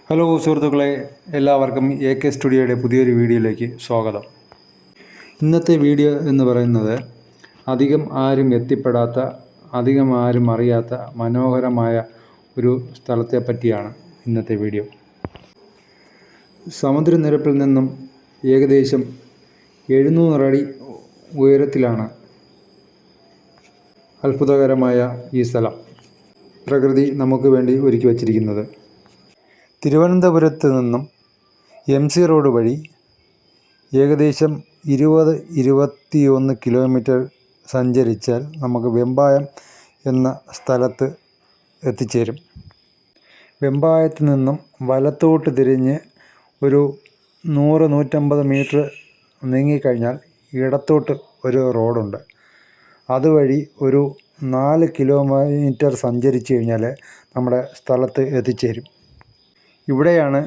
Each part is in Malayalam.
ഹലോ സുഹൃത്തുക്കളെ, എല്ലാവർക്കും AK സ്റ്റുഡിയോയുടെ പുതിയൊരു വീഡിയോയിലേക്ക് സ്വാഗതം. ഇന്നത്തെ വീഡിയോ എന്ന് പറയുന്നത് അധികം ആരും എത്തിപ്പെടാത്ത, അധികം ആരും അറിയാത്ത മനോഹരമായ ഒരു സ്ഥലത്തെ പറ്റിയാണ് ഇന്നത്തെ വീഡിയോ. സമുദ്രനിരപ്പിൽ നിന്നും ഏകദേശം 700 അടി ഉയരത്തിലാണ് അത്ഭുതകരമായ ഈ സ്ഥലം പ്രകൃതി നമുക്ക് വേണ്ടി ഒരുക്കി വച്ചിരിക്കുന്നത്. തിരുവനന്തപുരത്ത് നിന്നും MC റോഡ് വഴി ഏകദേശം 20-21 കിലോമീറ്റർ സഞ്ചരിച്ചാൽ നമുക്ക് വെമ്പായം എന്ന സ്ഥലത്ത് എത്തിച്ചേരും. വെമ്പായത്ത് നിന്നും വലത്തോട്ട് തിരിഞ്ഞ് ഒരു 100-150 മീറ്റർ നീങ്ങിക്കഴിഞ്ഞാൽ ഇടത്തോട്ട് ഒരു റോഡുണ്ട്. അതുവഴി ഒരു 4 കിലോമീറ്റർ സഞ്ചരിച്ച് കഴിഞ്ഞാൽ നമ്മുടെ സ്ഥലത്ത് എത്തിച്ചേരും. ഇവിടെയാണ്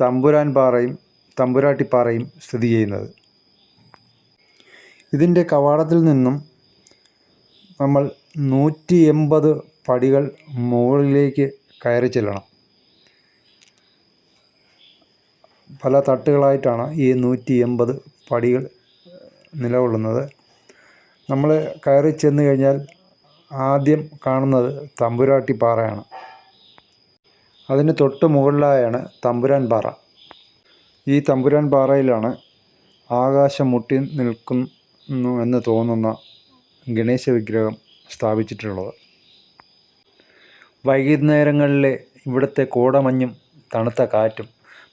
തമ്പുരാട്ടിപ്പാറയും സ്ഥിതി ചെയ്യുന്നത്. ഇതിൻ്റെ കവാടത്തിൽ നിന്നും നമ്മൾ 180 പടികൾ മുകളിലേക്ക് കയറി ചെല്ലണം. പല തട്ടുകളായിട്ടാണ് ഈ 180 പടികൾ നിലകൊള്ളുന്നത്. നമ്മൾ കയറി ചെന്ന് കഴിഞ്ഞാൽ ആദ്യം കാണുന്നത് തമ്പുരാട്ടിപ്പാറയാണ്. അതിന് തൊട്ട് മുകളിലായാണ് തമ്പുരാൻ പാറ. ഈ തമ്പുരാൻ പാറയിലാണ് ആകാശം മുട്ടി നിൽക്കുന്നു എന്ന് തോന്നുന്ന ഗണേശ വിഗ്രഹം സ്ഥാപിച്ചിട്ടുള്ളത്. വൈകുന്നേരങ്ങളിലെ ഇവിടുത്തെ കോടമഞ്ഞും തണുത്ത കാറ്റും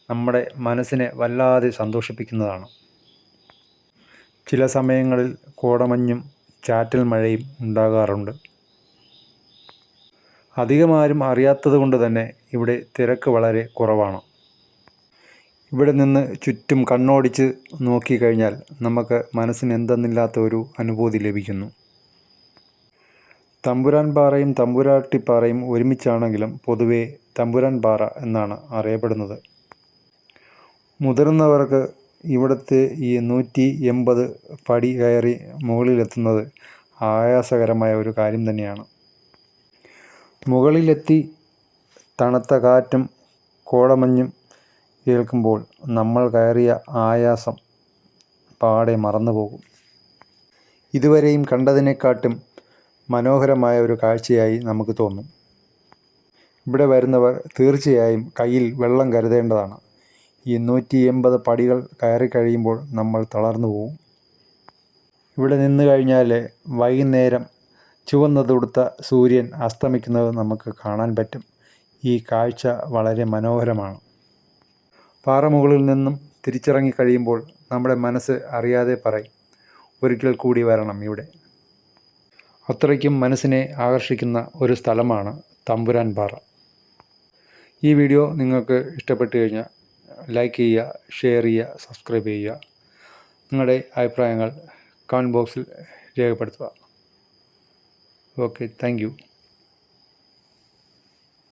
നമ്മുടെ മനസ്സിനെ വല്ലാതെ സന്തോഷിപ്പിക്കുന്നതാണ്. ചില സമയങ്ങളിൽ കോടമഞ്ഞും ചാറ്റൽ മഴയും ഉണ്ടാകാറുണ്ട്. അധികമാരും അറിയാത്തത് കൊണ്ട് തന്നെ ഇവിടെ തിരക്ക് വളരെ കുറവാണ്. ഇവിടെ നിന്ന് ചുറ്റും കണ്ണോടിച്ച് നോക്കിക്കഴിഞ്ഞാൽ നമുക്ക് മനസ്സിന് എന്തെന്നില്ലാത്ത ഒരു അനുഭൂതി ലഭിക്കുന്നു. തമ്പുരാൻ പാറയും തമ്പുരാട്ടിപ്പാറയും ഒരുമിച്ചാണെങ്കിലും പൊതുവെ തമ്പുരാൻ പാറ എന്നാണ് അറിയപ്പെടുന്നത്. മുതിർന്നവർക്ക് ഇവിടുത്തെ ഈ 180 പടി കയറി മുകളിലെത്തുന്നത് ആയാസകരമായ ഒരു കാര്യം തന്നെയാണ്. മുകളിലെത്തി തണുത്ത കാറ്റും കോടമഞ്ഞും ഏൽക്കുമ്പോൾ നമ്മൾ കയറിയ ആയാസം പാടെ മറന്നുപോകും. ഇതുവരെയും കണ്ടതിനെക്കാട്ടും മനോഹരമായ ഒരു കാഴ്ചയായി നമുക്ക് തോന്നും. ഇവിടെ വരുന്നവർ തീർച്ചയായും കയ്യിൽ വെള്ളം കരുതേണ്ടതാണ്. ഈ 180 പടികൾ കയറി കഴിയുമ്പോൾ നമ്മൾ തളർന്നു പോകും. ഇവിടെ നിന്ന് കഴിഞ്ഞാൽ വൈകുന്നേരം ചുവന്ന തുടുത്ത സൂര്യൻ അസ്തമിക്കുന്നത് നമുക്ക് കാണാൻ പറ്റും. ഈ കാഴ്ച വളരെ മനോഹരമാണ്. പാറമുകളിൽ നിന്നും തിരിച്ചിറങ്ങി കഴിയുമ്പോൾ നമ്മുടെ മനസ്സ് അറിയാതെ പറയും, ഒരിക്കൽ കൂടി വരണം ഇവിടെ. അത്രയ്ക്കും മനസ്സിനെ ആകർഷിക്കുന്ന ഒരു സ്ഥലമാണ് തമ്പുരാൻ പാറ. ഈ വീഡിയോ നിങ്ങൾക്ക് ഇഷ്ടപ്പെട്ടു കഴിഞ്ഞാൽ ലൈക്ക് ചെയ്യുക, ഷെയർ ചെയ്യുക, സബ്സ്ക്രൈബ് ചെയ്യുക. നിങ്ങളുടെ അഭിപ്രായങ്ങൾ കമൻറ്റ് ബോക്സിൽ രേഖപ്പെടുത്തുക. Okay, thank you.